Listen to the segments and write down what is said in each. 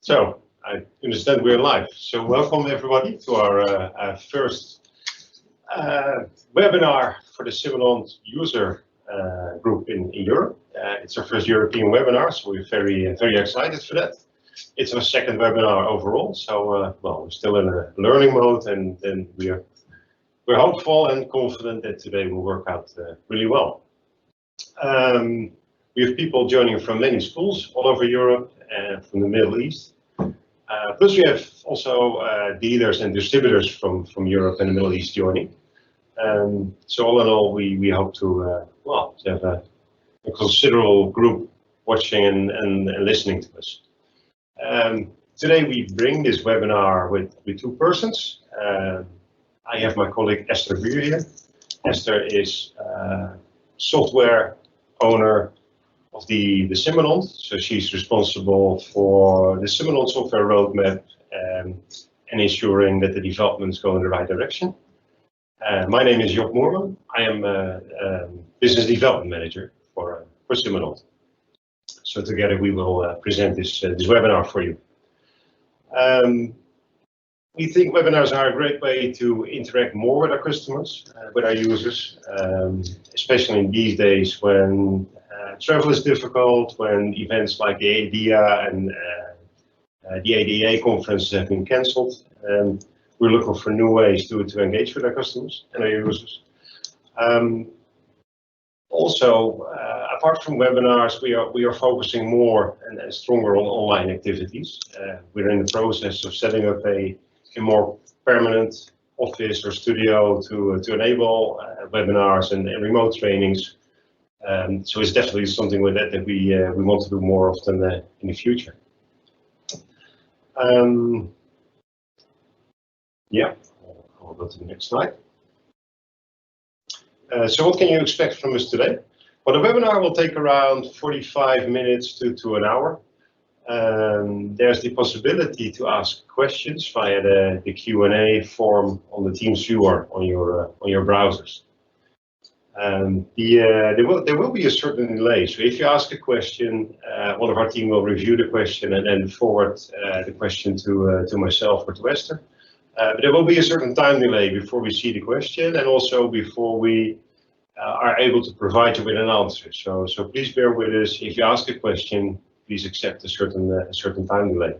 So I understand we're live. So welcome everybody to our first webinar for the Simodont user group in Europe. It's our first European webinar, so we're very excited for that. It's our second webinar overall, so well, we're still in a learning mode, and we're hopeful and confident that today will work out really well. We have people joining from many schools all over Europe and from the Middle East. Plus we have also dealers and distributors from Europe and the Middle East joining. So all in all, we hope to well, to have a considerable group watching and listening to us. Today we bring this webinar with two persons. I have my colleague Esther Buur here. Esther is software owner of the Simodont, so she's responsible for the Simodont software roadmap and ensuring that the developments go in the right direction. My name is Job Moorman. I am a business development manager for Simodont. So together we will present this webinar for you. We think webinars are a great way to interact more with our customers, with our users, especially in these days when travel is difficult, when events like the ADA and the ADA conference have been cancelled. We're looking for new ways to engage with our customers and our users. Also, apart from webinars, we are focusing more and stronger on online activities. We're in the process of setting up a more permanent office or studio to enable webinars and remote trainings. So it's definitely something with that we want to do more often in the future. Yeah, I'll go to the next slide. So what can you expect from us today? Well, the webinar will take around 45 minutes to an hour. There's the possibility to ask questions via the Q&A form on the Teams viewer on your browsers. There will be a certain delay. So if you ask a question, one of our team will review the question and then forward the question to myself or to Esther. But there will be a certain time delay before we see the question and also before we are able to provide you with an answer. So please bear with us. If you ask a question, please accept a certain time delay.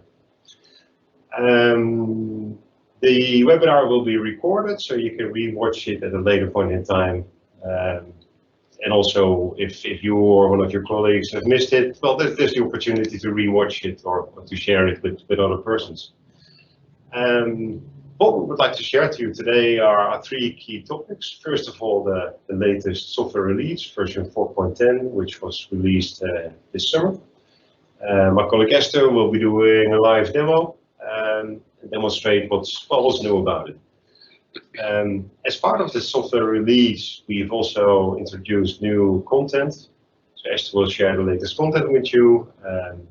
The webinar will be recorded, so you can re-watch it at a later point in time. And also, if you or one of your colleagues have missed it, well, there's the opportunity to re-watch it or to share it with other persons. What we would like to share to you today are three key topics. First of all, the latest software release, version 4.10, which was released this summer. My colleague Esther will be doing a live demo and demonstrate what's new about it. As part of the software release, we've also introduced new content. So Esther will share the latest content with you, and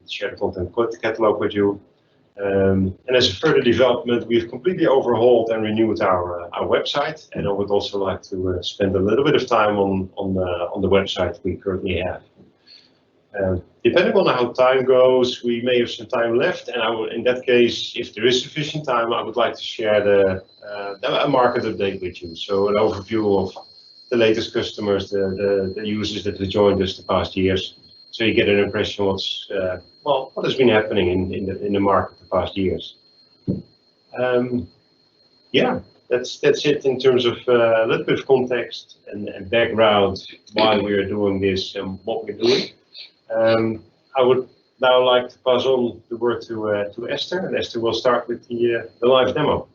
share the content catalog with you. And as a further development, we've completely overhauled and renewed our website. And I would also like to spend a little bit of time on the website we currently have. Depending on how time goes, we may have some time left, and in that case, if there is sufficient time, I would like to share a market update with you. So an overview of the latest customers, the users that have joined us the past years, so you get an impression what's what has been happening in the market the past years. Yeah, that's it in terms of a little bit of context and background why we are doing this and what we're doing. I would now like to pass on the word to Esther, and Esther will start with the live demo.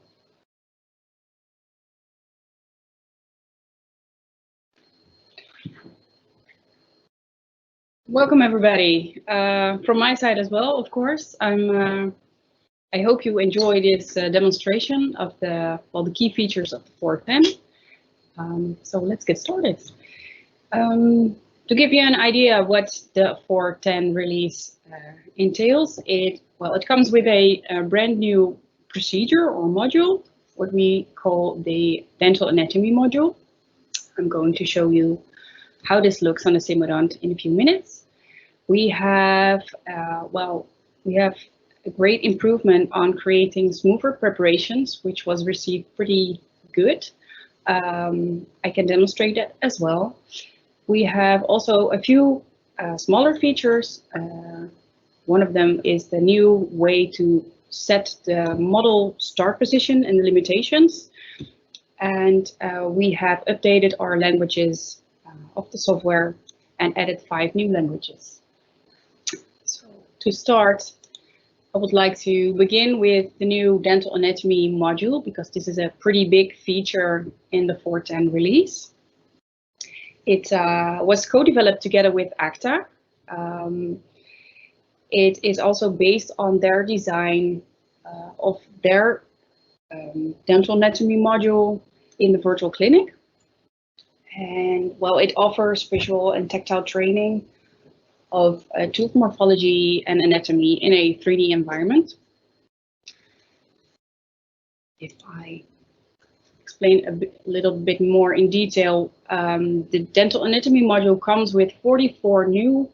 Welcome everybody. From my side as well, of course. I hope you enjoy this demonstration of the key features of the 410. So let's get started. To give you an idea what the 410 release entails, it comes with a brand new procedure or module, what we call the dental anatomy module. I'm going to show you how this looks on the Simodont in a few minutes. We have, We have a great improvement on creating smoother preparations, which was received pretty good. I can demonstrate that as well. We have also a few smaller features. One of them is the new way to set the model start position and the limitations. And we have updated our languages of the software and added 5 new languages. So to start, I would like to begin with the new dental anatomy module, because this is a pretty big feature in the 4.10 release. It was co-developed together with ACTA. It is also based on their design of their dental anatomy module in the virtual clinic. And well, it offers visual and tactile training of tooth morphology and anatomy in a 3D environment. If I explain a little bit more in detail, the dental anatomy module comes with 44 new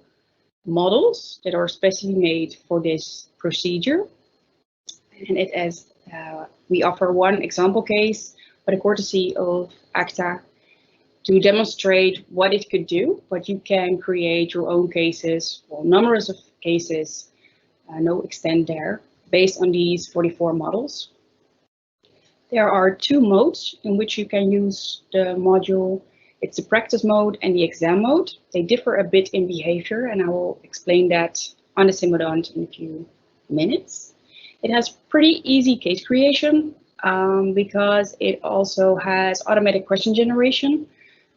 models that are specially made for this procedure. And it has, we offer one example case, but a courtesy of ACTA, to demonstrate what it could do, but you can create your own cases, or numerous of cases, no extent there, based on these 44 models. There are 2 modes in which you can use the module. It's the practice mode and the exam mode. They differ a bit in behavior, and I will explain that on the Simodont in a few minutes. It has pretty easy case creation because it also has automatic question generation.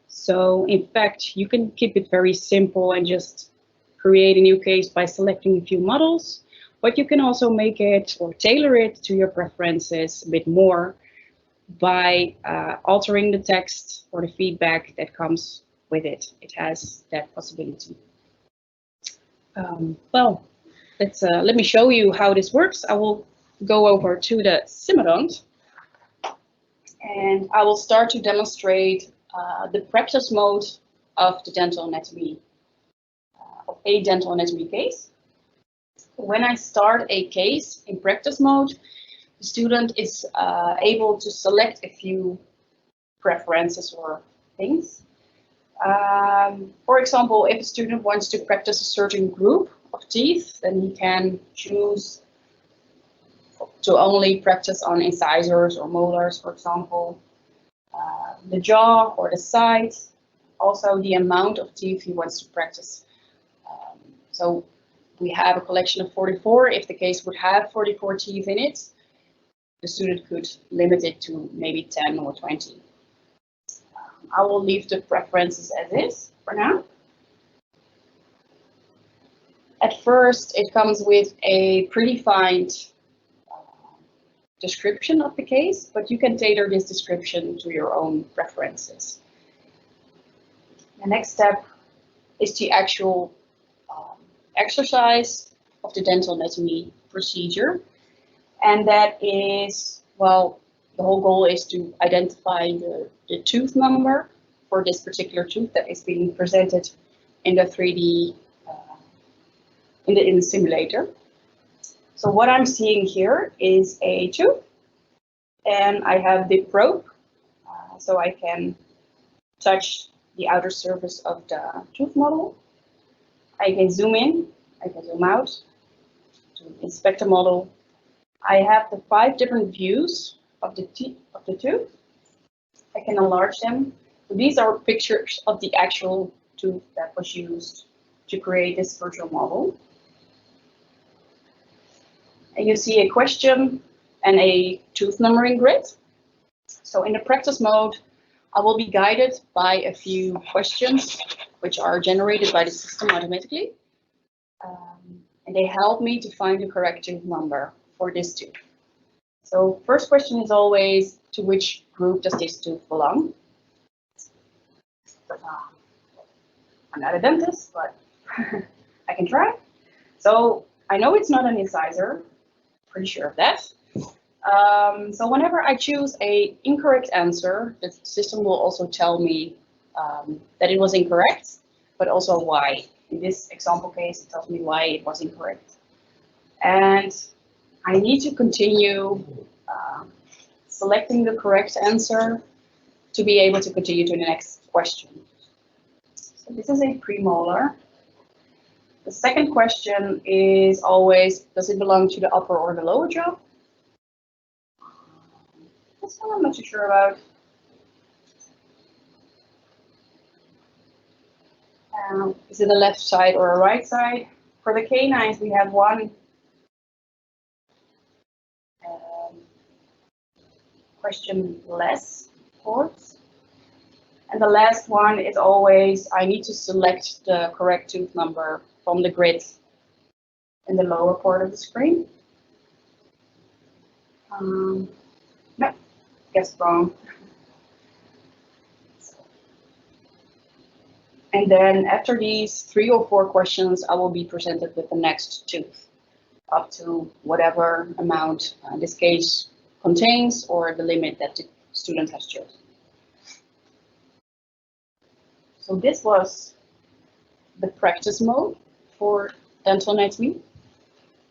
So in fact, you can keep it very simple and just create a new case by selecting a few models, but you can also make it or tailor it to your preferences a bit more by altering the text or the feedback that comes with it. It has that possibility. Well, let me show you how this works. I will go over to the Simodont, and I will start to demonstrate the practice mode of the dental anatomy, of a dental anatomy case. When I start a case in practice mode, the student is able to select a few preferences or things. For example, if a student wants to practice a certain group of teeth, then he can choose to only practice on incisors or molars, for example, the jaw or the side, also the amount of teeth he wants to practice. So we have a collection of 44. If the case would have 44 teeth in it, the student could limit it to maybe 10 or 20. I will leave the preferences as is for now. At first, it comes with a predefined description of the case, but you can tailor this description to your own preferences. The next step is the actual exercise of the dental anatomy procedure. And that is, well, the whole goal is to identify the tooth number for this particular tooth that is being presented in the 3D, in the simulator. So what I'm seeing here is a tooth, and I have the probe, so I can touch the outer surface of the tooth model. I can zoom in, I can zoom out to inspect the model. I have the 5 different views of the tooth. I can enlarge them. So these are pictures of the actual tooth that was used to create this virtual model. And you see a question and a tooth numbering grid. So in the practice mode, I will be guided by a few questions which are generated by the system automatically. And they help me to find the correct tooth number for this tooth. So first question is always, to which group does this tooth belong? I'm not a dentist, but I can try. So I know it's not an incisor, pretty sure of that. So whenever I choose an incorrect answer, the system will also tell me that it was incorrect, but also why. In this example case, it tells me why it was incorrect. And I need to continue selecting the correct answer to be able to continue to the next question. So this is a premolar. The second question is always, does it belong to the upper or the lower jaw? That's one I'm not too sure about. Is it a left side or a right side? For the canines, we have one question less, of course. And the last one is always, I need to select the correct tooth number from the grid in the lower part of the screen. No, guessed wrong. And then after these 3 or 4 questions, I will be presented with the next tooth, up to whatever amount this case contains or the limit that the student has chosen. So this was the practice mode for dental anatomy.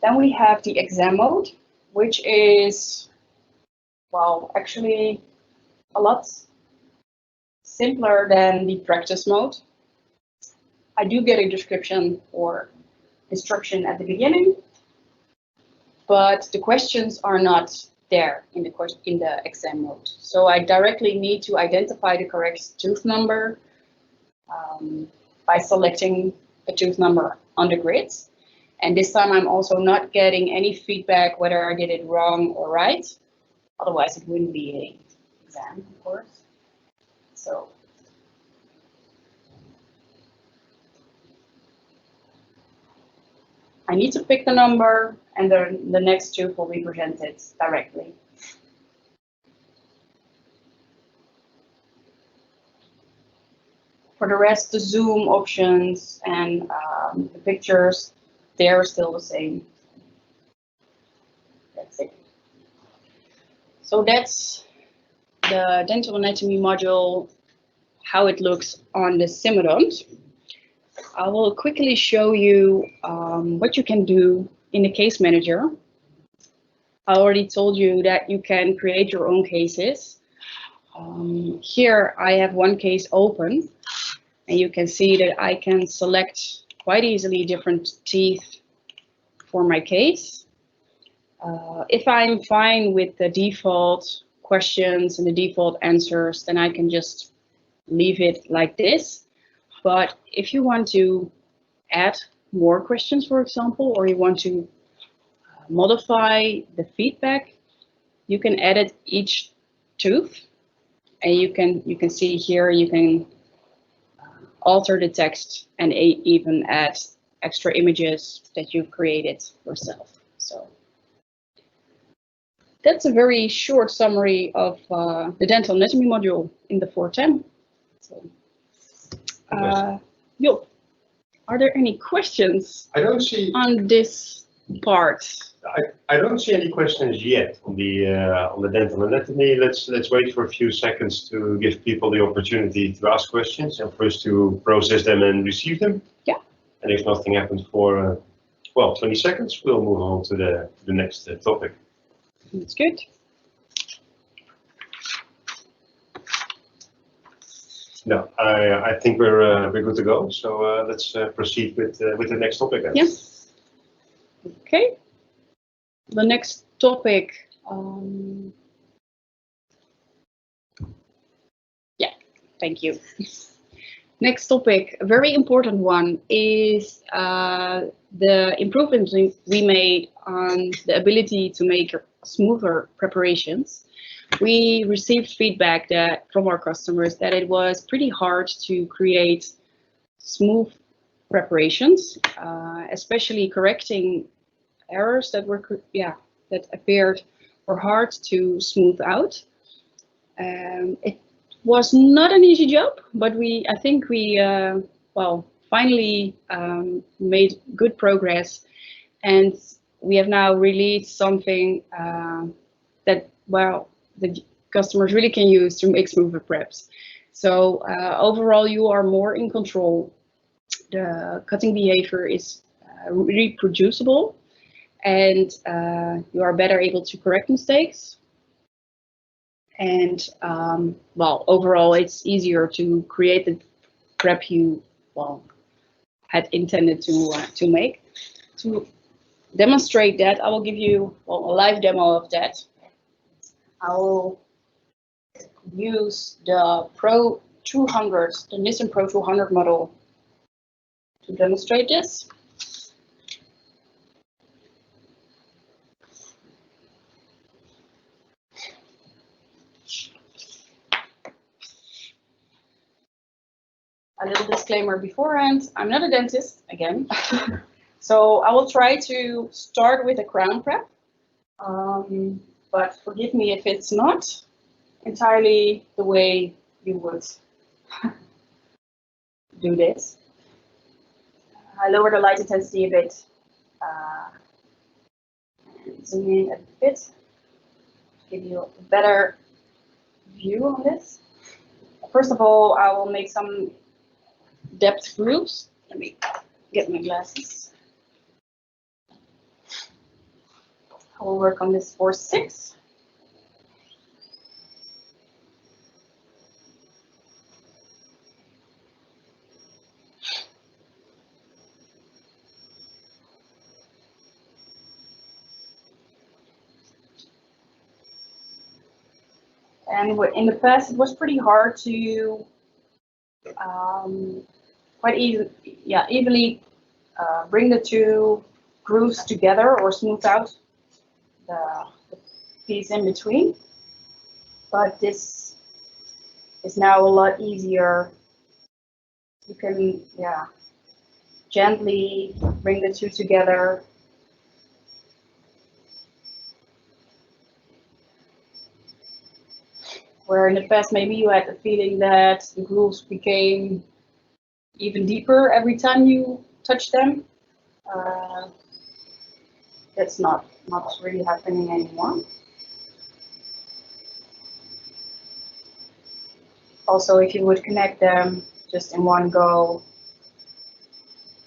Then we have the exam mode, which is, well, actually a lot simpler than the practice mode. I do get a description or instruction at the beginning, but the questions are not there in the exam mode. So I directly need to identify the correct tooth number by selecting a tooth number on the grid. And this time I'm also not getting any feedback whether I did it wrong or right. Otherwise it wouldn't be an exam, of course. So I need to pick the number, and the next tooth will be presented directly. For the rest, the zoom options and the pictures, they're still the same. That's it. So that's the dental anatomy module, how it looks on the Simodont. I will quickly show you what you can do in the case manager. I already told you that you can create your own cases. Here I have one case open, and you can see that I can select quite easily different teeth for my case. If I'm fine with the default questions and the default answers, then I can just leave it like this. But if you want to add more questions, for example, or you want to modify the feedback, you can edit each tooth, and you can see here you can alter the text and even add extra images that you created yourself. So that's a very short summary of the dental anatomy module in the 410. So, Job, are there any questions on this part? I don't see any questions yet on the dental anatomy. Let's wait for a few seconds to give people the opportunity to ask questions and for us to process them and receive them. Yeah. And if nothing happens for 20 seconds, we'll move on to the next topic. That's good. No, I think we're good to go. So let's proceed with the next topic. Then. Yes. Okay. The next topic. Yeah. Thank you. Next topic, a very important one, is the improvements we made on the ability to make smoother preparations. We received feedback from our customers that it was pretty hard to create smooth preparations, especially correcting errors that appeared were hard to smooth out. It was not an easy job, but I think we finally made good progress, and we have now released something that the customers really can use to make smoother preps. So overall, you are more in control. The cutting behavior is reproducible, and you are better able to correct mistakes. And well, overall, it's easier to create the prep you had intended to make. To demonstrate that, I will give you a live demo of that. I will use the Pro 200, the Nissan Pro 200 model, to demonstrate this. A little disclaimer beforehand, I'm not a dentist, again. So I will try to start with a crown prep, but forgive me if it's not entirely the way you would do this. I lower the light intensity a bit, zoom in a bit, give you a better view on this. First of all, I will make some depth grooves. Let me get my glasses. I will work on this for 6. And in the past, it was pretty hard to evenly bring the two grooves together or smooth out the piece in between. But this is now a lot easier. You can, gently bring the two together. Where in the past, maybe you had the feeling that the grooves became even deeper every time you touch them. That's not really happening anymore. Also, if you would connect them just in one go,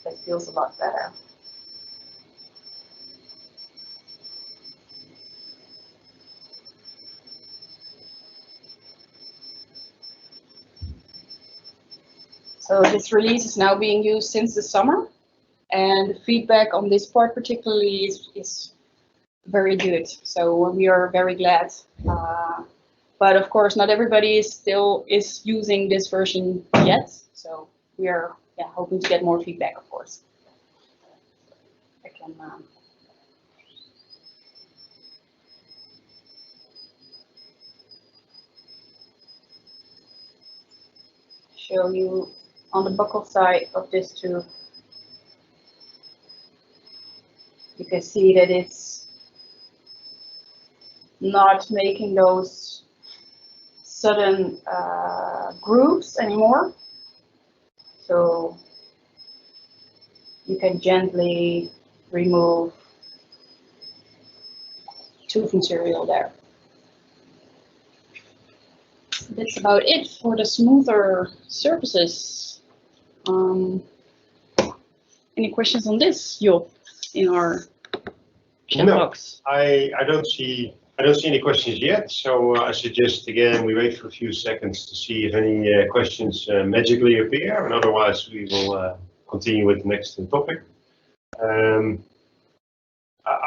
that feels a lot better. So this release is now being used since the summer, and the feedback on this part particularly is very good. So we are very glad. But of course, not everybody is using this version yet. So we are hoping to get more feedback, of course. I can show you on the buccal side of this tube. You can see that it's not making those sudden grooves anymore. So you can gently remove tooth material there. That's about it for the smoother surfaces. Any questions on this, Job, in our chat box? I don't see any questions yet. So I suggest again we wait for a few seconds to see if any questions magically appear, and otherwise we will continue with the next topic. I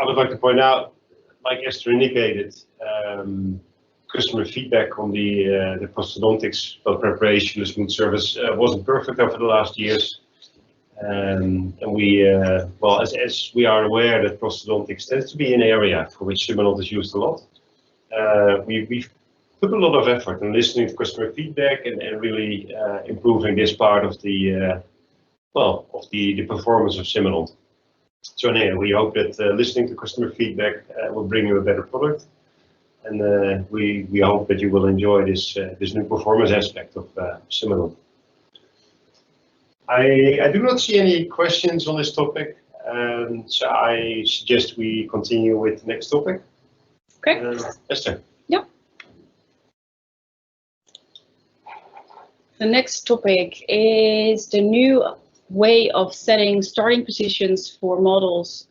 would like to point out, like Esther indicated, customer feedback on the prosthodontics preparation, the smooth surface wasn't perfect over the last years. And we, as we are aware that prosthodontics tends to be an area for which Simodont is used a lot, we've put a lot of effort in listening to customer feedback and really improving this part of the the performance of Simodont. So anyway, we hope that listening to customer feedback will bring you a better product, and we hope that you will enjoy this new performance aspect of Simodont. I do not see any questions on this topic, so I suggest we continue with the next topic. Okay. Esther. Yeah. The next topic is the new way of setting starting positions for models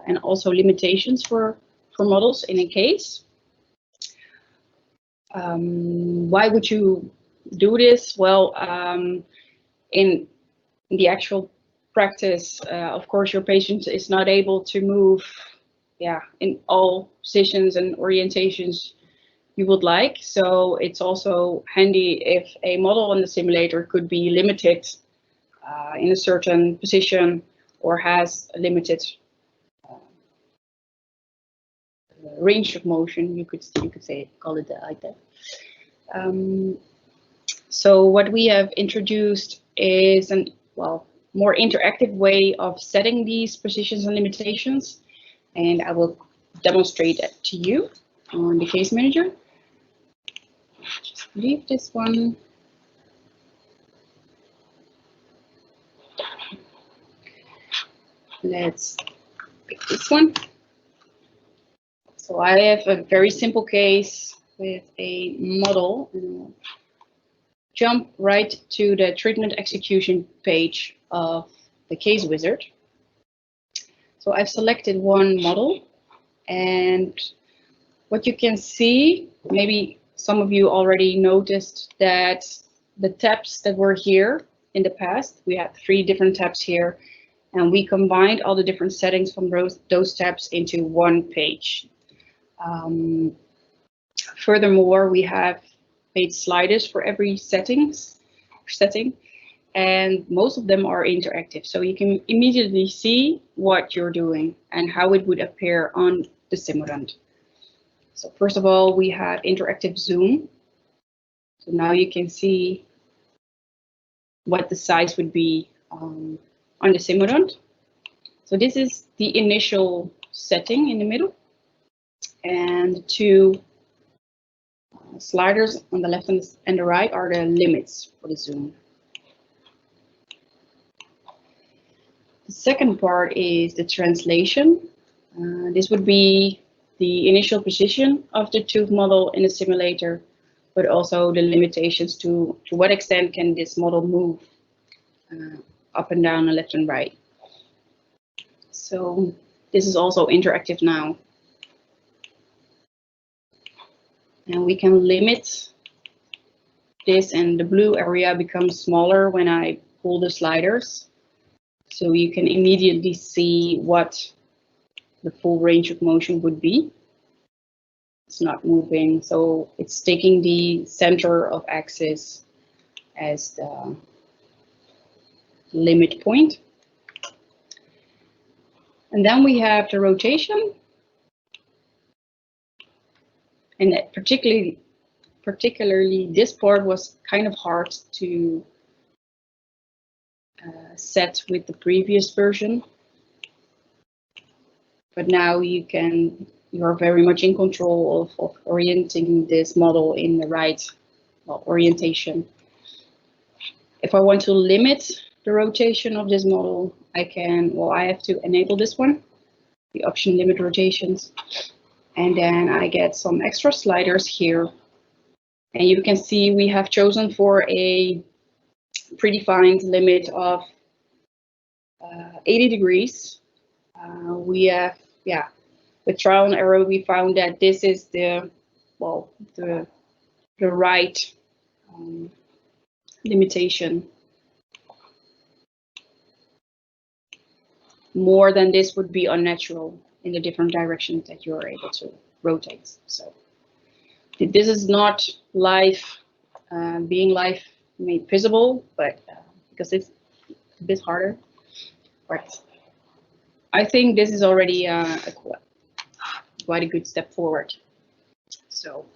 and also limitations for models in a case. Why would you do this? Well, in the actual practice, of course, your patient is not able to move, in all positions and orientations you would like. So it's also handy if a model on the simulator could be limited in a certain position or has a limited range of motion. You could say, call it like that. So what we have introduced is an more interactive way of setting these positions and limitations, and I will demonstrate that to you on the case manager. Just leave this one. Let's pick this one. So I have a very simple case with a model. Jump right to the treatment execution page of the case wizard. So I've selected one model, and what you can see, maybe some of you already noticed that the tabs that were here in the past, we had 3 different tabs here, and we combined all the different settings from those tabs into one page. Furthermore, we have made sliders for every setting, and most of them are interactive. So you can immediately see what you're doing and how it would appear on the Simodont. So first of all, we have interactive zoom. So now you can see what the size would be on the Simodont. So this is the initial setting in the middle, and 2 sliders on the left and the right are the limits for the zoom. The second part is the translation. This would be the initial position of the tooth model in the simulator, but also the limitations to what extent can this model move up and down and left and right. So this is also interactive now. And we can limit this, and the blue area becomes smaller when I pull the sliders. So you can immediately see what the full range of motion would be. It's not moving, so it's taking the center of axis as the limit point. And then we have the rotation. And particularly this part was kind of hard to set with the previous version. But now you are very much in control of orienting this model in the right orientation. If I want to limit the rotation of this model, I have to enable this one, the option limit rotations. And then I get some extra sliders here. And you can see we have chosen for a predefined limit of 80 degrees. We have, with trial and error, we found that this is the right limitation. More than this would be unnatural in the different directions that you're able to rotate. So this is not live, being live made visible, but because it's a bit harder. But I think this is already quite a good step forward. So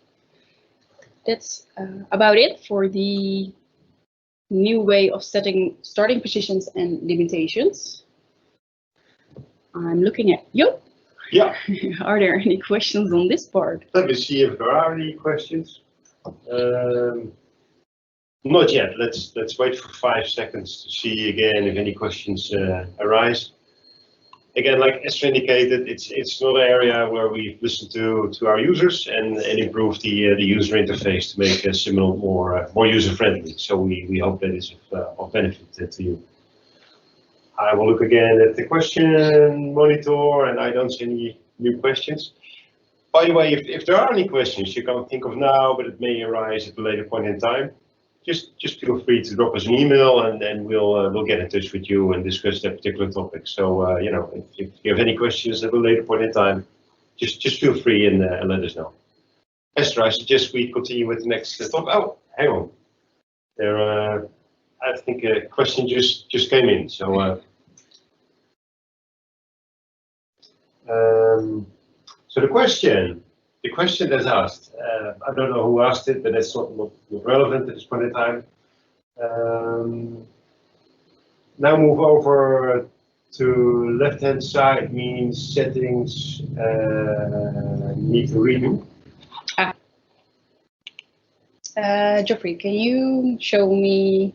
that's about it for the new way of setting starting positions and limitations. I'm looking at you. Yeah. Are there any questions on this part? Let me see if there are any questions. Not yet. Let's wait for 5 seconds to see again if any questions arise. Again, like Esther indicated, it's not an area where we've listened to our users and improved the user interface to make Simodont more user friendly. So we hope that is of benefit to you. I will look again at the question monitor, and I don't see any new questions. By the way, if there are any questions you can't think of now, but it may arise at a later point in time, just feel free to drop us an email, and then we'll get in touch with you and discuss that particular topic. So you know, if you have any questions at a later point in time, just feel free and let us know. Esther, I suggest we continue with the next topic. Oh, hang on. There, I think a question just came in. So. So the question that's asked, I don't know who asked it, but that's not relevant at this point in time. Now move over to left-hand side means settings need to redo. Geoffrey, can you show me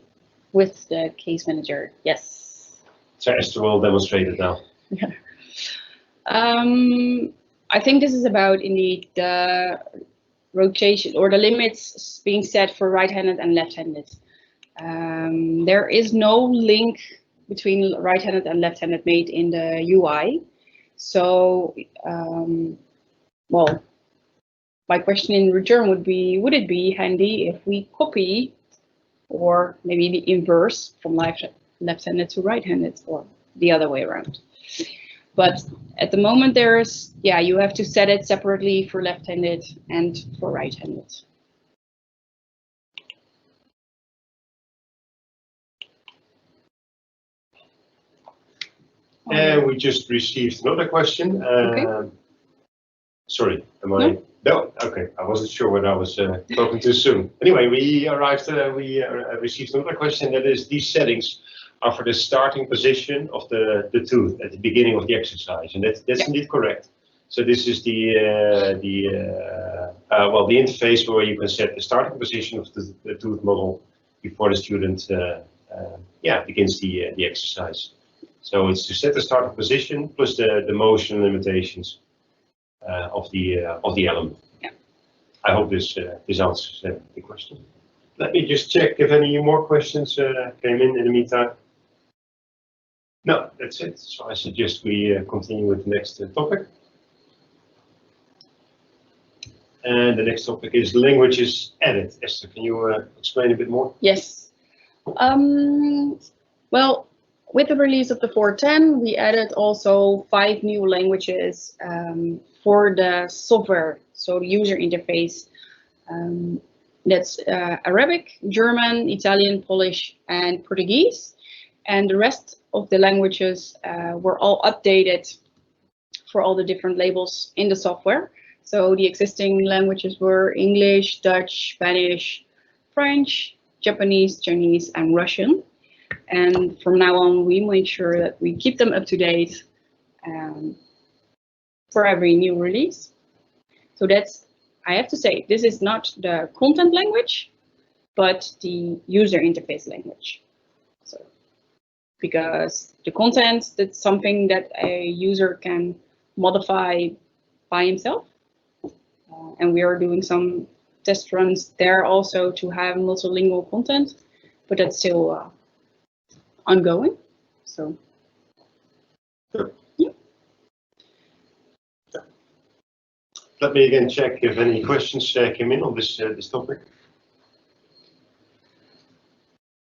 with the case manager? Yes. So Esther will demonstrate it now. Yeah. I think this is about indeed the rotation or the limits being set for right-handed and left-handed. There is no link between right-handed and left-handed made in the UI. So, well, my question in return would be, would it be handy if we copy, or maybe the inverse from left-handed to right-handed, or the other way around? But at the moment, there's, yeah, you have to set it separately for left-handed and for right-handed. And we just received another question. Okay. Sorry, am I? No, okay. I wasn't sure whether I was talking too soon. Anyway, we received another question. That is, these settings are for the starting position of the tooth at the beginning of the exercise, and that's indeed correct. So this is the interface where you can set the starting position of the tooth model before the student begins the exercise. So it's to set the starting position plus the motion limitations of the element. Yeah. I hope this answers the question. Let me just check if any more questions came in the meantime. No, that's it. So I suggest we continue with the next topic. And the next topic is languages added. Esther, can you explain a bit more? Yes. Well, with the release of the 4.10, we added also 5 new languages for the software, so the user interface. That's Arabic, German, Italian, Polish, and Portuguese. And the rest of the languages were all updated for all the different labels in the software. So the existing languages were English, Dutch, Spanish, French, Japanese, Chinese, and Russian. And from now on, we make sure that we keep them up to date for every new release. So that's, I have to say, this is not the content language, but the user interface language. So, because the content, that's something that a user can modify by himself. And we are doing some test runs there also to have multilingual content, but that's still ongoing. So, yeah. Let me again check if any questions came in on this topic.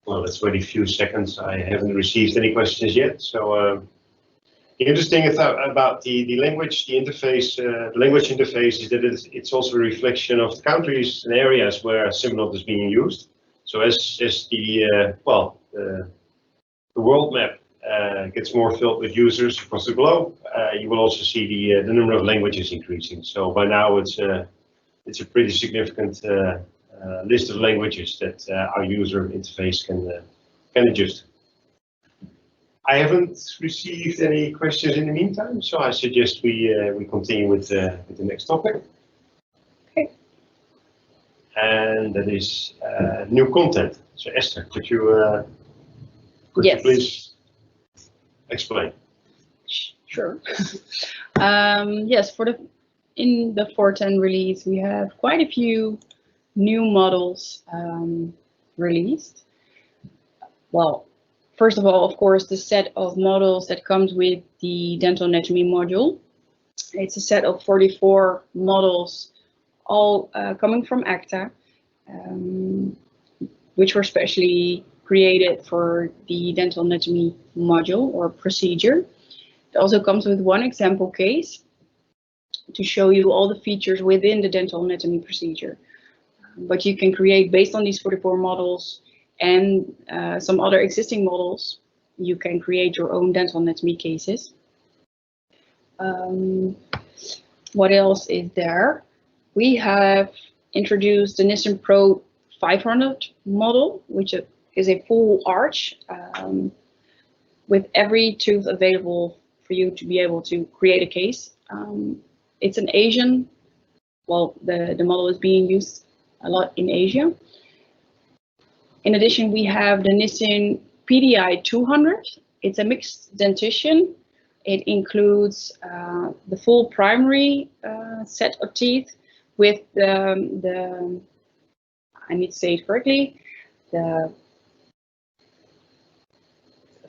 Well, let's wait a few seconds. I haven't received any questions yet. So the interesting thing about the language, the interface, the language interface is that it's also a reflection of the countries and areas where Simodont is being used. So as the world map gets more filled with users across the globe, you will also see the number of languages increasing. So by now it's a pretty significant list of languages that our user interface can adjust. I haven't received any questions in the meantime, so I suggest we continue with the next topic. Okay. And that is new content. So Esther, could you please explain? Sure. Yes, in the 4.10 release, we have quite a few new models released. Well, First of all, of course, the set of models that comes with the dental anatomy module. It's a set of 44 models, all coming from ACTA, which were specially created for the dental anatomy module or procedure. It also comes with one example case to show you all the features within the dental anatomy procedure. But you can create, based on these 44 models and some other existing models, you can create your own dental anatomy cases. What else is there? We have introduced the Nissan Pro 500 model, which is a full arch with every tooth available for you to be able to create a case. It's an Asian, well, the model is being used a lot in Asia. In addition, we have the Nissan PDI 200. It's a mixed dentition. It includes the full primary set of teeth with the I need to say it correctly, the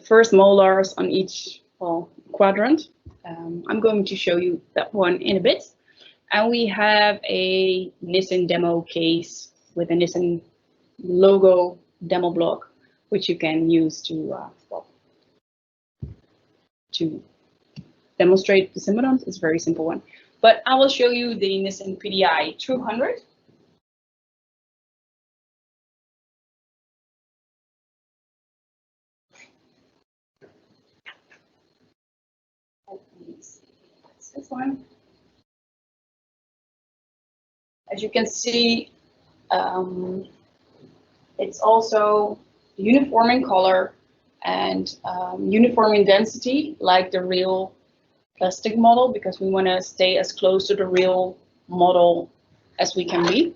first molars on each quadrant. I'm going to show you that one in a bit. And we have a Nissan demo case with a Nissan logo demo block, which you can use to demonstrate the Simodont. It's a very simple one. But I will show you the Nissan PDI 200. That's this one. As you can see, it's also uniform in color and uniform in density, like the real plastic model, because we want to stay as close to the real model as we can be.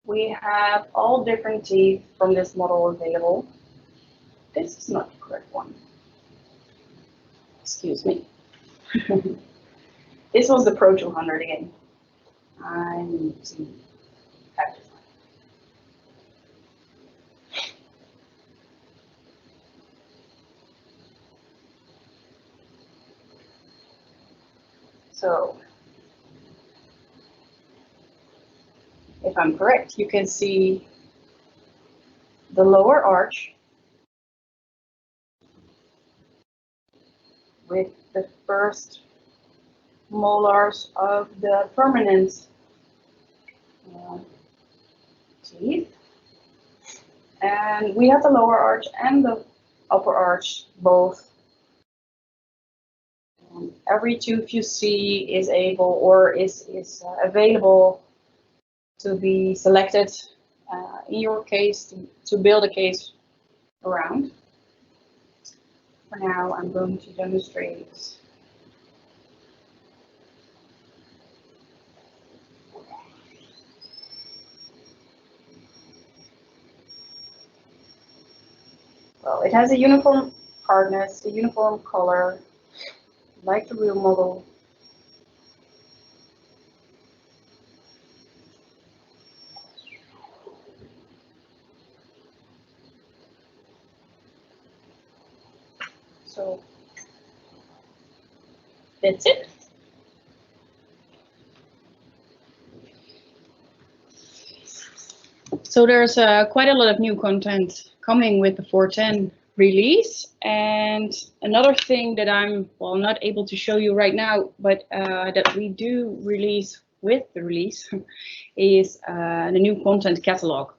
We have all different teeth from this model available. This is not the correct one. Excuse me. This was the Pro 200 again. I need to have this one. So, if I'm correct, you can see the lower arch with the first molars of the permanent teeth. And we have the lower arch and the upper arch both. Every tooth you see is able or is available to be selected in your case to build a case around. For now, I'm going to demonstrate well, it has a uniform hardness, a uniform color, like the real model. So that's it. So there's quite a lot of new content coming with the 410 release. And another thing that I'm, well, not able to show you right now, but that we do release with the release is the new content catalog.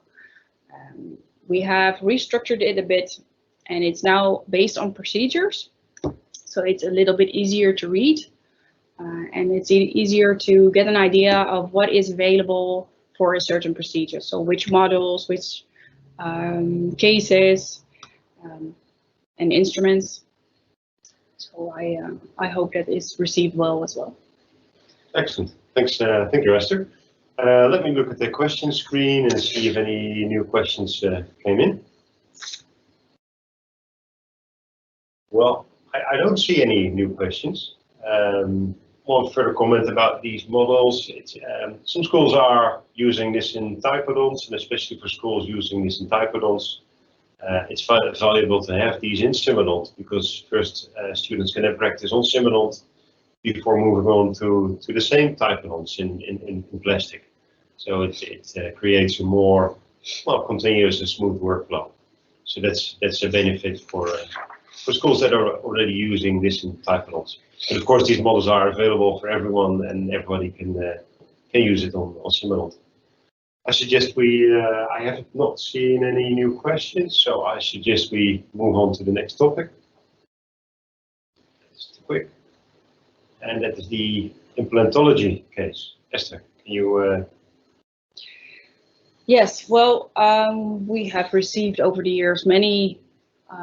We have restructured it a bit, and it's now based on procedures. So it's a little bit easier to read, and it's easier to get an idea of what is available for a certain procedure. So which models, which cases, and instruments. So I hope that is received well as well. Excellent. Thanks. Thank you, Esther. Let me look at the question screen and see if any new questions came in. Well, I don't see any new questions. one further comment about these models. Some schools are using this in typodonts, and especially for schools using this in typodonts, it's valuable to have these in Simodont, because first students can have practice on Simodont before moving on to the same typodonts in plastic. So it creates a more continuous and smooth workflow. So that's a benefit for schools that are already using this in typodonts. And of course, these models are available for everyone, and everybody can use it on Simodont. I suggest I have not seen any new questions, so I suggest we move on to the next topic. Just quick. And that is the implantology case. Esther, can you? Yes, well, we have received over the years many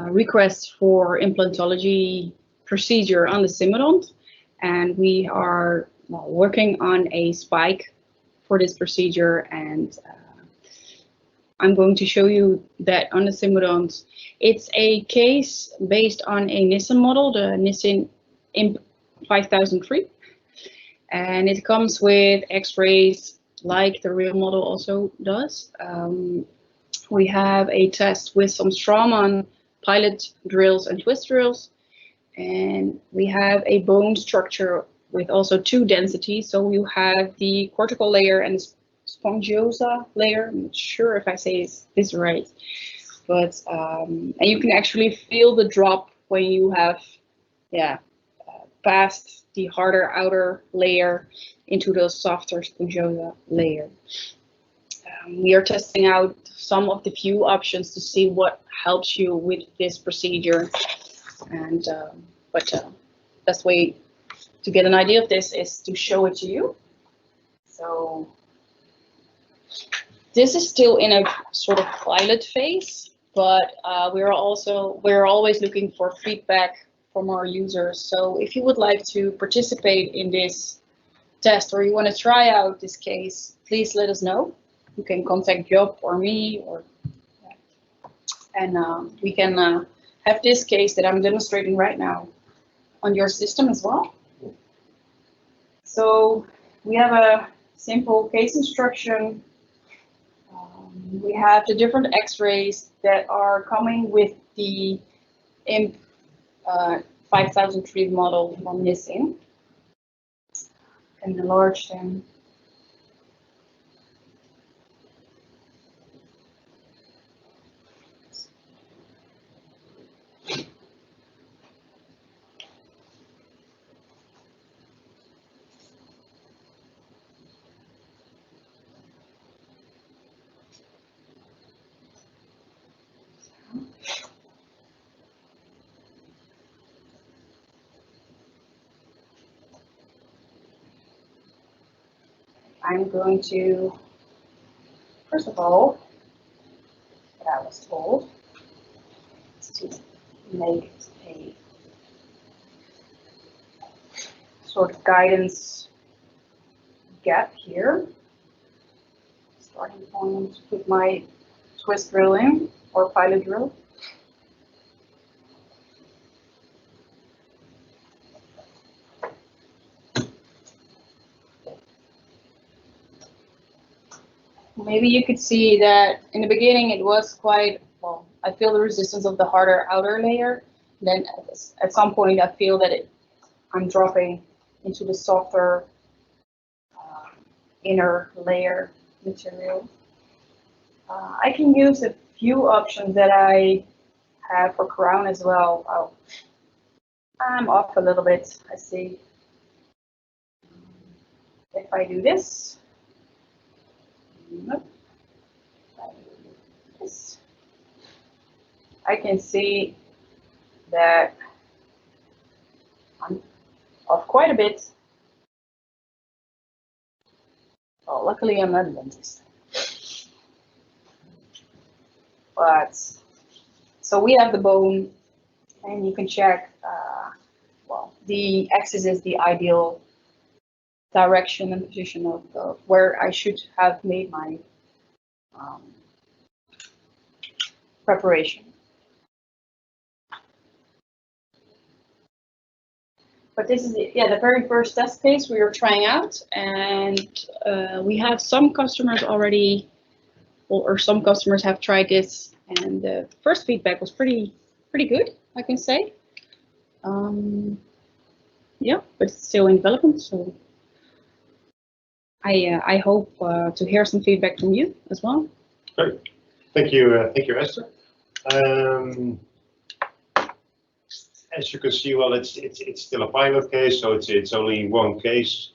requests for implantology procedure on the Simodont, and we are working on a spike for this procedure, and I'm going to show you that on the Simodont. It's a case based on a Nissan model, the Nissan Imp 5003, and it comes with X-rays like the real model also does. We have a test with some Straumann pilot drills and twist drills, and we have a bone structure with also two densities. So you have the cortical layer and the spongiosa layer. I'm not sure if I say this right, but and you can actually feel the drop when you have, past the harder outer layer into the softer spongiosa layer. We are testing out some of the few options to see what helps you with this procedure, and best way to get an idea of this is to show it to you. So this is still in a sort of pilot phase, but we're always looking for feedback from our users. So if you would like to participate in this test, or you want to try out this case, please let us know. You can contact Job or me, and we can have this case that I'm demonstrating right now on your system as well. So we have a simple case instruction. We have the different X-rays that are coming with the Imp 5003 model from Nissan. And enlarge them. I'm going to, first of all, what I was told is to make a sort of guidance gap here. Starting point, put my twist drill in, or pilot drill. Maybe you could see that in the beginning it was quite, well, I feel the resistance of the harder outer layer. Then at some point I feel that I'm dropping into the softer inner layer material. I can use a few options that I have for crown as well. Oh, I'm off a little bit, I see. If I do this, I can see that I'm off quite a bit. Well, luckily I'm not a dentist. But so we have the bone, and you can check. Well, the axis is the ideal direction and position of where I should have made my preparation. but this is the very first test case we are trying out, and we have some customers already, or some customers have tried this, and the first feedback was pretty good, I can say. Yeah, but it's still in development, so I hope to hear some feedback from you as well. Great, thank you, Esther. As you can see, well, it's still a pilot case, so it's only one case.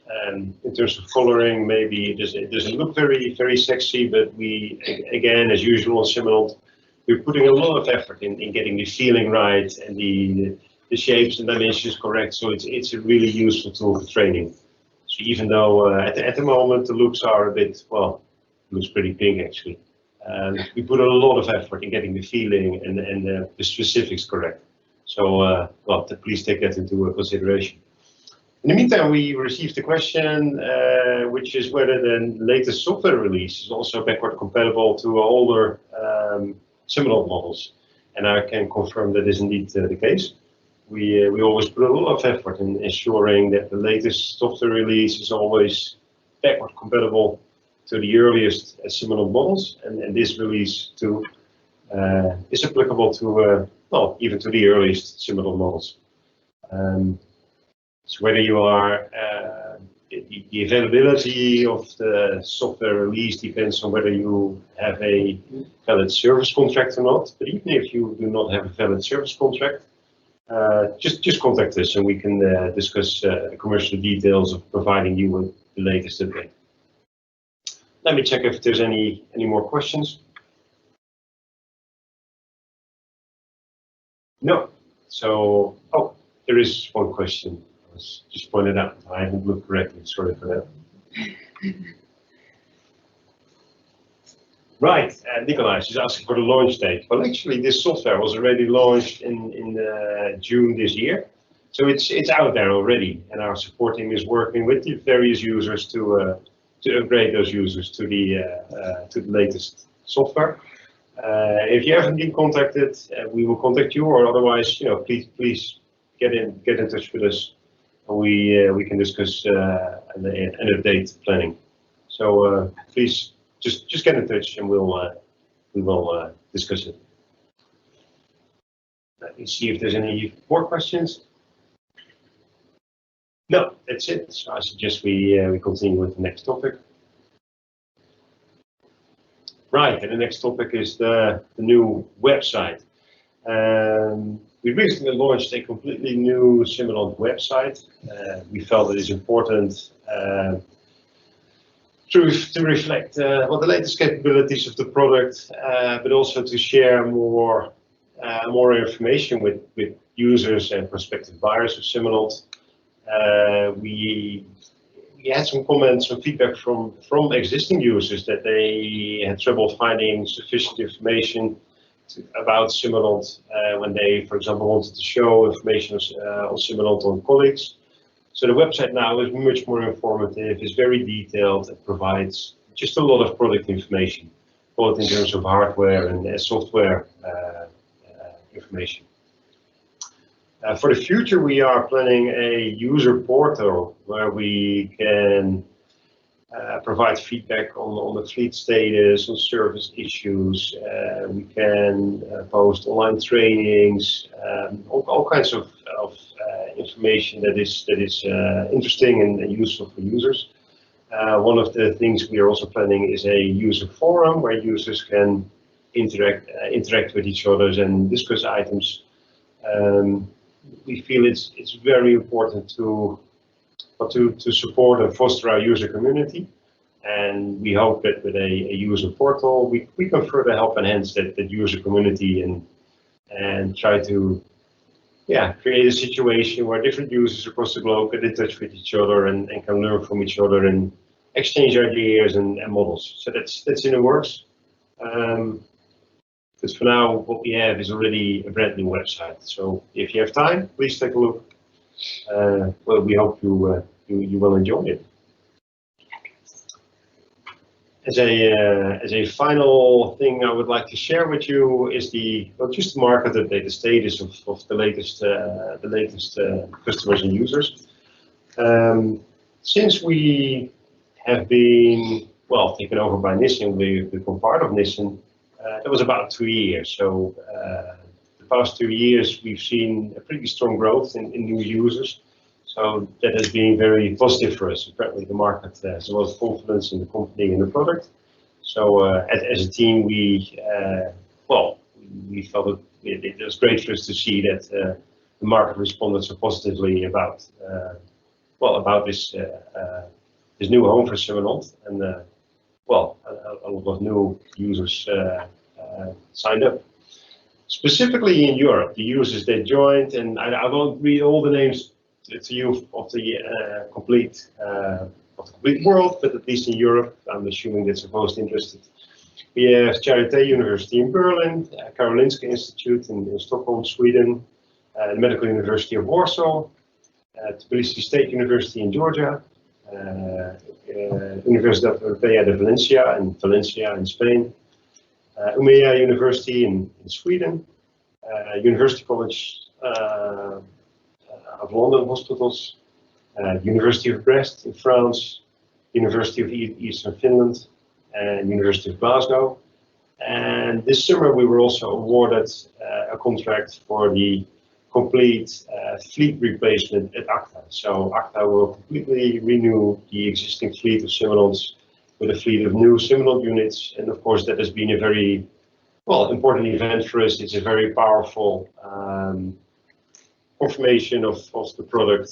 In terms of coloring, maybe it doesn't look very sexy, but we, again, as usual on Simodont, we're putting a lot of effort in getting the feeling right and the shapes and dimensions correct. So it's a really useful tool for training. So even though at the moment the looks are a bit, well, looks pretty pink actually. We put a lot of effort in getting the feeling and the specifics correct. So, well, please take that into consideration. In the meantime, we received a question, which is whether the latest software release is also backward compatible to older Simodont models. And I can confirm that is indeed the case. We always put a lot of effort in ensuring that the latest software release is always backward compatible to the earliest Simodont models, and this release too is applicable to well, even to the earliest Simodont models. So whether you are the availability of the software release depends on whether you have a valid service contract or not. But even if you do not have a valid service contract, just contact us and we can discuss the commercial details of providing you with the latest update. Let me check if there's any more questions. No. So, oh, there is one question. I was just pointed out. I haven't looked correctly. Sorry for that. Right, Nikolai is asking for the launch date. Well, actually, this software was already launched in June this year, so it's out there already, and our support team is working with the various users to upgrade those users to the latest software. If you haven't been contacted, we will contact you, or otherwise, please get in touch with us, and we can discuss an update planning. So please just get in touch, and we will discuss it. Let me see if there's any more questions. No, that's it. So I suggest we continue with the next topic. Right, and the next topic is the new website. We recently launched a completely new Simodont website. We felt it is important to reflect the latest capabilities of the product, but also to share more information with users and prospective buyers of Simodont. We had some comments, some feedback from existing users that they had trouble finding sufficient information about Simodont when they, for example, wanted to show information on Simodont on colleagues. So the website now is much more informative, is very detailed, it provides just a lot of product information, both in terms of hardware and software information. For the future, we are planning a user portal where we can provide feedback on the fleet status, on service issues. We can post online trainings, all kinds of information that is interesting and useful for users. One of the things we are also planning is a user forum where users can interact with each other and discuss items. We feel it's very important to support and foster our user community, and we hope that with a user portal we can further help enhance that user community and try to create a situation where different users across the globe get in touch with each other and can learn from each other and exchange ideas and models. So that's in the works. But for now, what we have is already a brand new website. So if you have time, please take a look. Well, we hope you will enjoy it. As a final thing, I would like to share with you is just the market update, the status of the latest customers and users. Since we have been taken over by Nissan, we've become part of Nissan. It was about 2 years. So the past 2 years, we've seen a pretty strong growth in new users. So that has been very positive for us. Apparently, the market has a lot of confidence in the company and the product. So as a team, we felt it was great for us to see that the market responded so positively about this new home for Simodont, and a lot of new users signed up. Specifically in Europe, the users that joined, and I won't read all the names to you of the complete world, but at least in Europe, I'm assuming that's the most interested. We have Charité University in Berlin, Karolinska Institute in Stockholm, Sweden, the Medical University of Warsaw, Tbilisi State University in Georgia, Universidad Europea de Valencia in Spain, Umea University in Sweden, University College of London Hospitals, University of Brest in France, University of Eastern Finland, and University of Glasgow. And this summer we were also awarded a contract for the complete fleet replacement at ACTA. So ACTA will completely renew the existing fleet of Simodonts with a fleet of new Simodont units, and of course that has been a very important event for us. It's a very powerful confirmation of the product,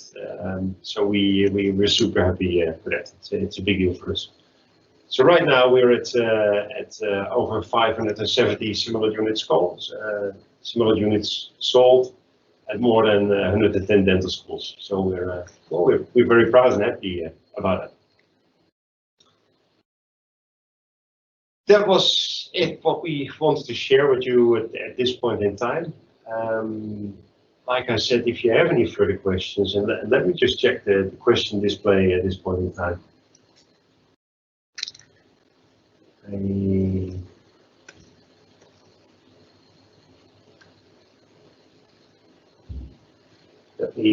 so we're super happy with that. It's a big deal for us. So right now we're at over 570 Simodont units sold at more than 110 dental schools. So we're very proud and happy about it. That was what we wanted to share with you at this point in time. Like I said, if you have any further questions, and let me just check the question display at this point in time.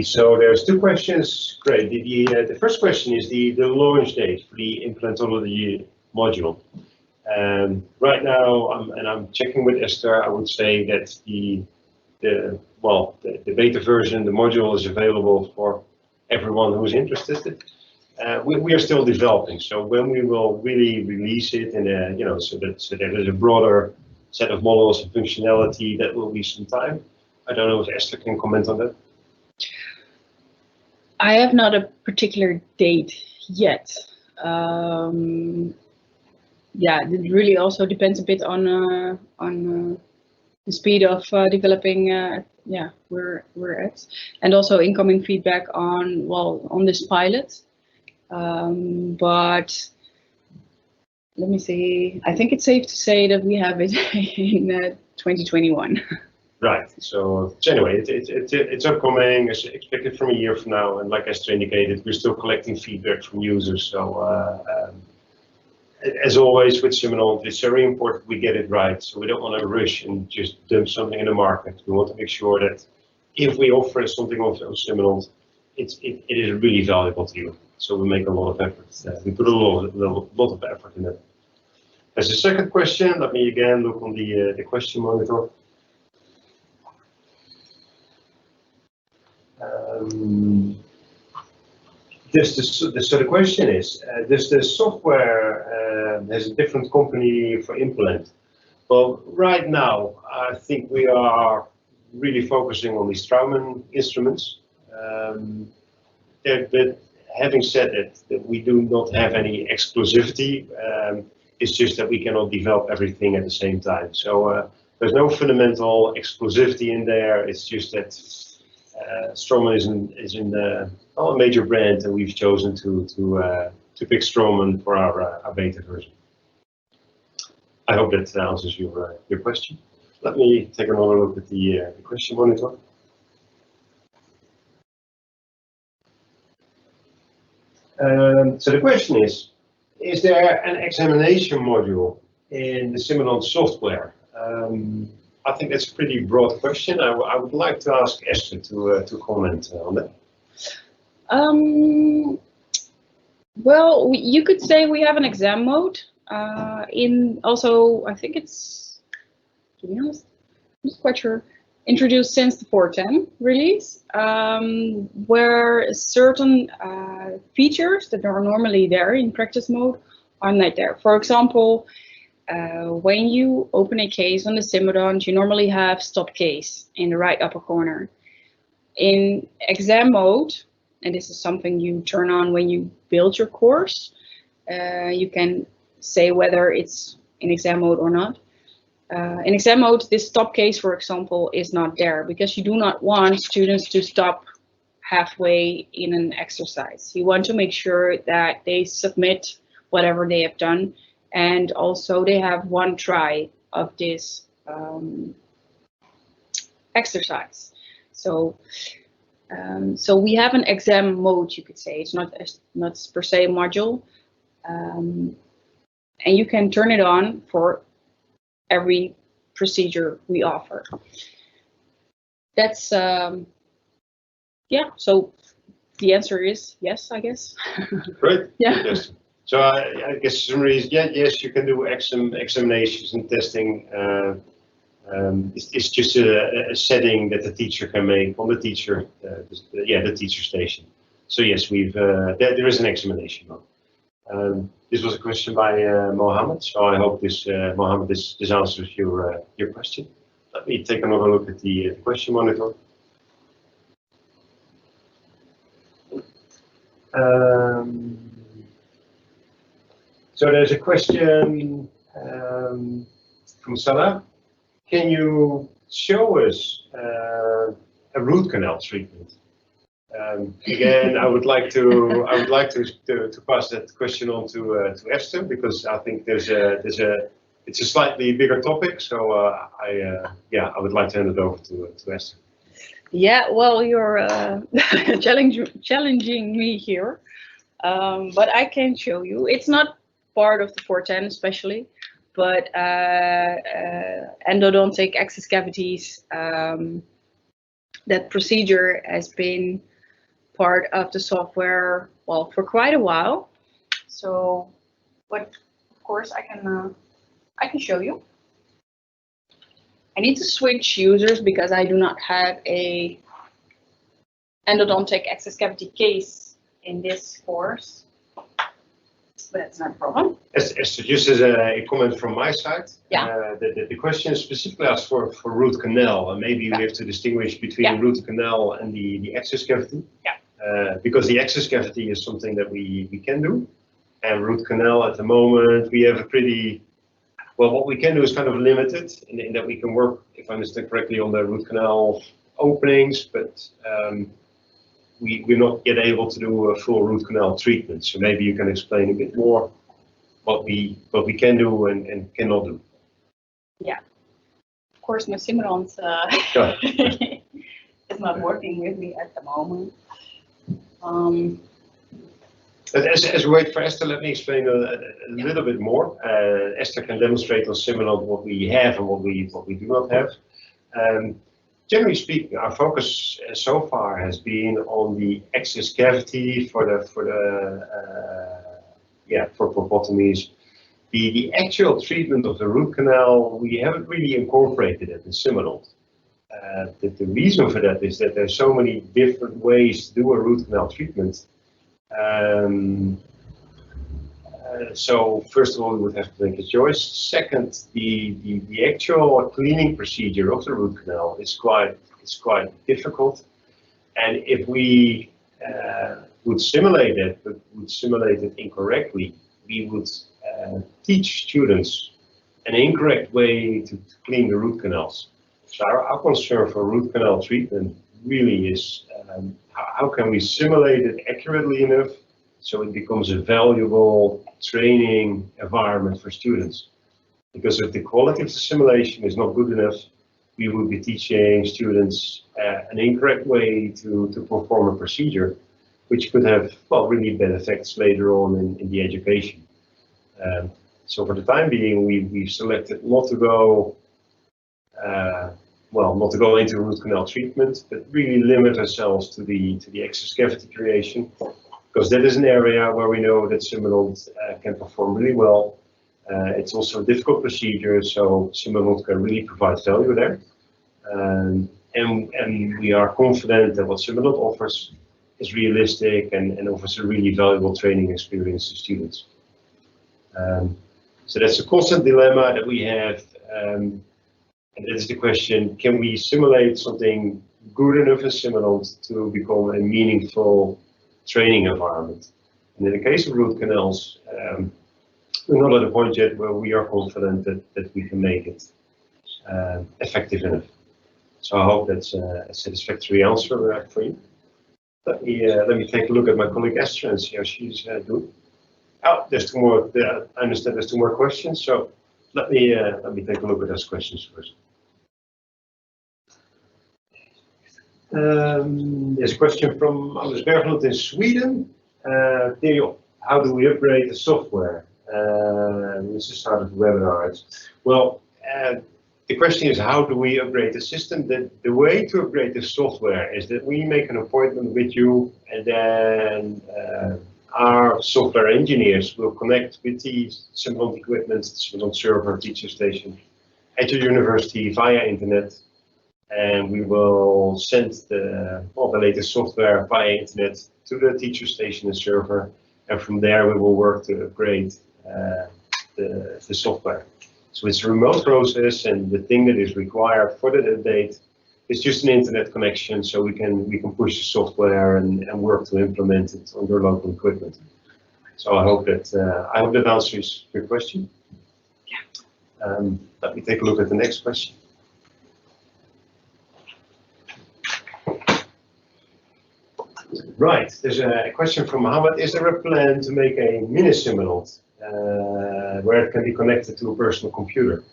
So there's 2 questions. Great. The first question is the launch date for the implantology module. Right now, I'm checking with Esther. I would say that the beta version, the module, is available for everyone who's interested. We are still developing, so when we will really release it, and so that there's a broader set of models and functionality, that will be some time. I don't know if Esther can comment on that. I have not a particular date yet. Yeah, it really also depends a bit on the speed of developing. Yeah, we're at, and also incoming feedback on this pilot. But let me see. I think it's safe to say that we have it in 2021. Right. So anyway, it's upcoming. It's expected from a year from now, and like Esther indicated, we're still collecting feedback from users. So as always with Simodont, it's very important we get it right. So we don't want to rush and just dump something in the market. We want to make sure that if we offer something of Simodont, it is really valuable to you. So we make a lot of effort. We put a lot of effort in it. As a second question, let me again look on the question monitor. So the question is, does the software has a different company for implant? Well, right now, I think we are really focusing on the Straumann instruments. But having said that we do not have any exclusivity. It's just that we cannot develop everything at the same time. So there's no fundamental exclusivity in there. It's just that Straumann is in a major brand, and we've chosen to pick Straumann for our beta version. I hope that answers your question. Let me take another look at the question monitor. So the question is, Is there an examination module in the Simodont software? I think that's a pretty broad question. I would like to ask Esther to comment on that. Well, you could say we have an exam mode. I think it's, to be honest, I'm not quite sure, introduced since the 4.10 release, where certain features that are normally there in practice mode are not there. For example, when you open a case on the Simodont, you normally have stop case in the right upper corner. In exam mode, and this is something you turn on when you build your course, you can say whether it's in exam mode or not. In exam mode, this stop case, for example, is not there because you do not want students to stop halfway in an exercise. You want to make sure that they submit whatever they have done, and also they have one try of this exercise. So we have an exam mode, you could say. It's not per se a module, and you can turn it on for every procedure we offer. That's yeah. So the answer is yes, I guess. Great. Yeah. Yes. So I guess the summary is yes, you can do examinations and testing. It's just a setting that the teacher can make on the teacher, the teacher station. So yes, there is an examination mode. This was a question by Mohammed, so I hope Mohammed, this answers your question. Let me take another look at the question monitor. So there's a question from Salah. Can you show us a root canal treatment? Again, I would like to pass that question on to Esther, because I think it's a slightly bigger topic. So I would like to hand it over to Esther. Yeah, well, you're challenging me here, but I can show you. It's not part of the 4.10 especially, but endodontic access cavities, that procedure has been part of the software, well, for quite a while. So, but of course I can show you. I need to switch users because I do not have a endodontic access cavity case in this course, but that's not a problem. Esther, just as a comment from my side, yeah. The question specifically asked for root canal, and maybe we have to distinguish between root canal and the access cavity. Yeah. Because the access cavity is something that we can do, and root canal at the moment we have a pretty, well, what we can do is kind of limited in that we can work, if I understand correctly, on the root canal openings, but we're not yet able to do a full root canal treatment. So maybe you can explain a bit more what we can do and cannot do. Yeah. Of course, my Simodont is not working with me at the moment. But as we wait for Esther, let me explain a little bit more. Esther can demonstrate on Simodont what we have and what we do not have. Generally speaking, our focus so far has been on the access cavity for phlebotomies. The actual treatment of the root canal, we haven't really incorporated it in Simodont. The reason for that is that there's so many different ways to do a root canal treatment. So first of all, we would have to make a choice. Second, the actual cleaning procedure of the root canal is quite difficult. And if we would simulate it, but would simulate it incorrectly, we would teach students an incorrect way to clean the root canals. So our concern for root canal treatment really is how can we simulate it accurately enough so it becomes a valuable training environment for students. Because if the quality of the simulation is not good enough, we would be teaching students an incorrect way to perform a procedure, which could have, well, really bad effects later on in the education. So for the time being, we've selected not to go, not to go into root canal treatment, but really limit ourselves to the excess cavity creation, because that is an area where we know that Simodont can perform really well. It's also a difficult procedure, so Simodont can really provide value there. And we are confident that what Simodont offers is realistic and offers a really valuable training experience to students. So that's a constant dilemma that we have, and that is the question: can we simulate something good enough in Simodont to become a meaningful training environment? And in the case of root canals, we're not at a point yet where we are confident that we can make it effective enough. So I hope that's a satisfactory answer for you. Let me take a look at my colleague Esther and see how she's doing. Oh, there's two more. I understand there's two more questions. So let me take a look at those questions first. There's a question from Anders Berglund in Sweden. Daniel, how do we upgrade the software? This is part of the webinar. Well, the question is, how do we upgrade the system? The way to upgrade the software is that we make an appointment with you, and then our software engineers will connect with the Simodont equipment, Simodont server, teacher station at your university via internet, and we will send the latest software via internet to the teacher station and server, and from there we will work to upgrade the software. So it's a remote process, and the thing that is required for the update is just an internet connection, so we can push the software and work to implement it on your local equipment. So I hope that answers your question. Yeah. Let me take a look at the next question. Right, there's a question from Mohammed. Is there a plan to make a mini Simodont where it can be connected to a personal computer?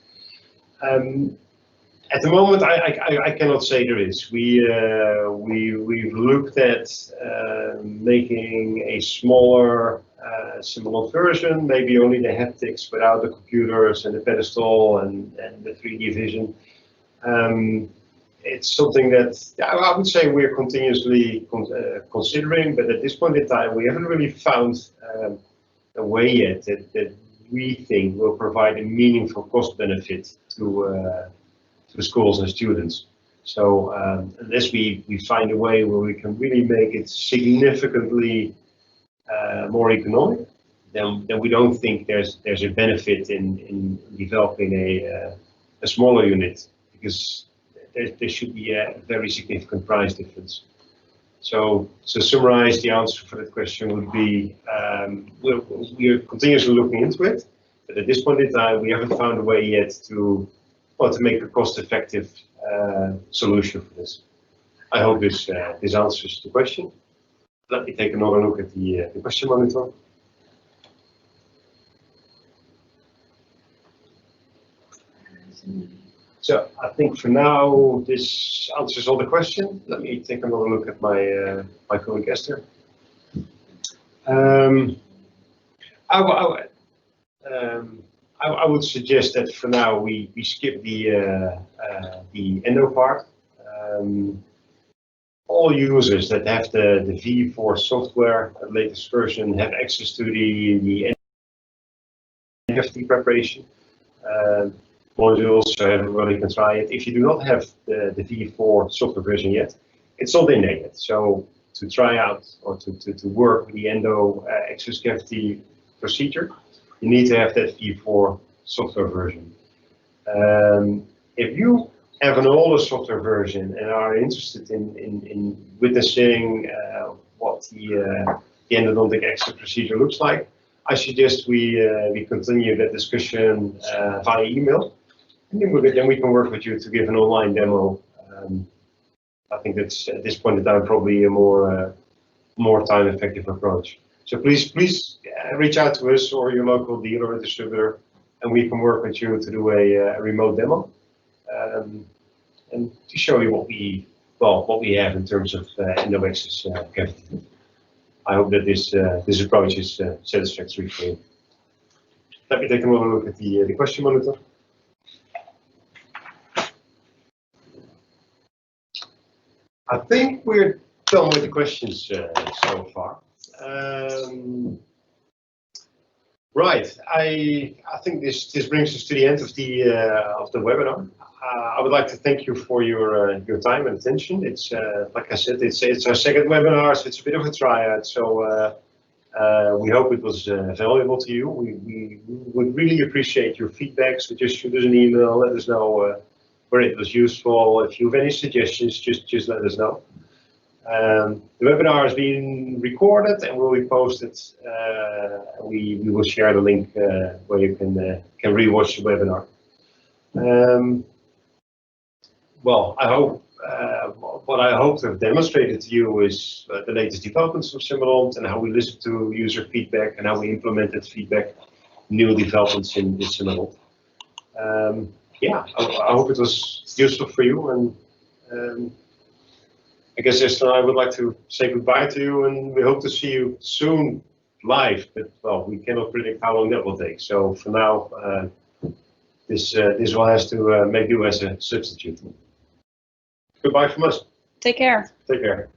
At the moment, I cannot say there is. We've looked at making a smaller Simodont version, maybe only the haptics without the computers and the pedestal and the 3D vision. It's something that I would say we're continuously considering, but at this point in time, we haven't really found a way yet that we think will provide a meaningful cost benefit to schools and students. So unless we find a way where we can really make it significantly more economic, then we don't think there's a benefit in developing a smaller unit, because there should be a very significant price difference. So to summarize, the answer for that question would be we're continuously looking into it, but at this point in time, we haven't found a way yet to make a cost-effective solution for this. I hope this answers the question. Let me take another look at the question monitor. So I think for now this answers all the questions. Let me take another look at my colleague Esther. I would suggest that for now we skip the endo part. All users that have the V4 software, the latest version, have access to the NFT preparation modules, so everybody can try it. If you do not have the V4 software version yet, it's not in there yet. So to try out or to work with the endo excess cavity procedure, you need to have that V4 software version. If you have an older software version and are interested in witnessing what the endodontic access procedure looks like, I suggest we continue that discussion via email, and then we can work with you to give an online demo. I think that's at this point in time probably a more time-effective approach. So please reach out to us or your local dealer or distributor, and we can work with you to do a remote demo and to show you what we have in terms of endo access cavity. I hope that this approach is satisfactory for you. Let me take another look at the question monitor. I think we're done with the questions so far. Right, I think this brings us to the end of the webinar. I would like to thank you for your time and attention. It's like I said, it's our second webinar, so it's a bit of a tryout. So we hope it was valuable to you. We would really appreciate your feedback. So just shoot us an email, let us know where it was useful. If you have any suggestions, just let us know. The webinar is being recorded and will be posted. We will share the link where you can rewatch the webinar. Well, I hope what I hope to have demonstrated to you is the latest developments of Simodont and how we listen to user feedback and how we implemented feedback, new developments in Simodont. Yeah, I hope it was useful for you, and I guess Esther and I would like to say goodbye to you, and we hope to see you soon live, but well, we cannot predict how long that will take. So for now, this one has to make you as a substitute. Goodbye from us. Take care. Take care.